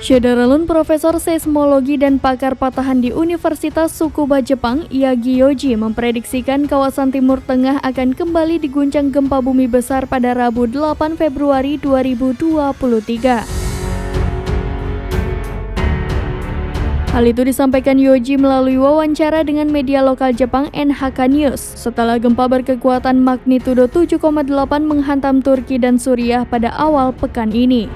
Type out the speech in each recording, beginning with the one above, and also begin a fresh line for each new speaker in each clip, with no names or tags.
Syederalun Profesor Seismologi dan pakar patahan di Universitas Tsukuba Jepang, Yagi Yoji, memprediksikan kawasan Timur Tengah akan kembali diguncang gempa bumi besar pada Rabu 8 Februari 2023. Hal itu disampaikan Yoji melalui wawancara dengan media lokal Jepang NHK News setelah gempa berkekuatan magnitudo 7,8 menghantam Turki dan Suriah pada awal pekan ini.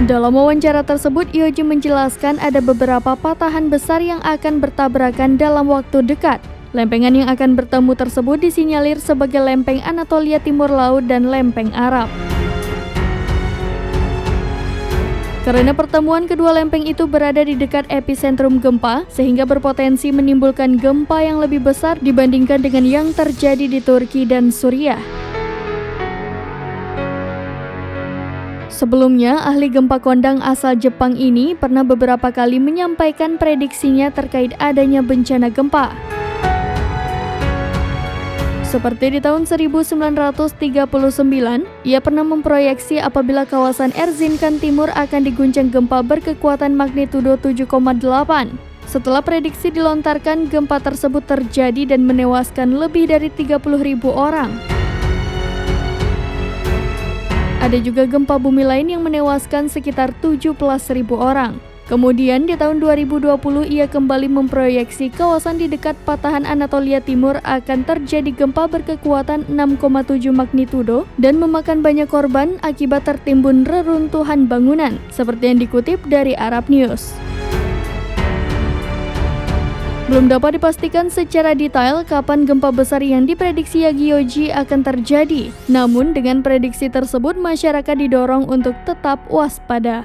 Dalam wawancara tersebut, Yoji menjelaskan ada beberapa patahan besar yang akan bertabrakan dalam waktu dekat. Lempengan yang akan bertemu tersebut disinyalir sebagai lempeng Anatolia Timur Laut dan lempeng Arab. Karena pertemuan kedua lempeng itu berada di dekat epicentrum gempa, sehingga berpotensi menimbulkan gempa yang lebih besar dibandingkan dengan yang terjadi di Turki dan Suriah. Sebelumnya, ahli gempa kondang asal Jepang ini pernah beberapa kali menyampaikan prediksinya terkait adanya bencana gempa. Seperti di tahun 1939, ia pernah memproyeksi apabila kawasan Erzincan Timur akan diguncang gempa berkekuatan magnitudo 7,8. Setelah prediksi dilontarkan, gempa tersebut terjadi dan menewaskan lebih dari 30.000 orang. Ada juga gempa bumi lain yang menewaskan sekitar 17.000 orang. Kemudian di tahun 2020 ia kembali memproyeksi kawasan di dekat patahan Anatolia Timur akan terjadi gempa berkekuatan 6,7 magnitudo dan memakan banyak korban akibat tertimbun reruntuhan bangunan, seperti yang dikutip dari Arab News. Belum dapat dipastikan secara detail kapan gempa besar yang diprediksi Yagi Yoji akan terjadi. Namun dengan prediksi tersebut, masyarakat didorong untuk tetap waspada.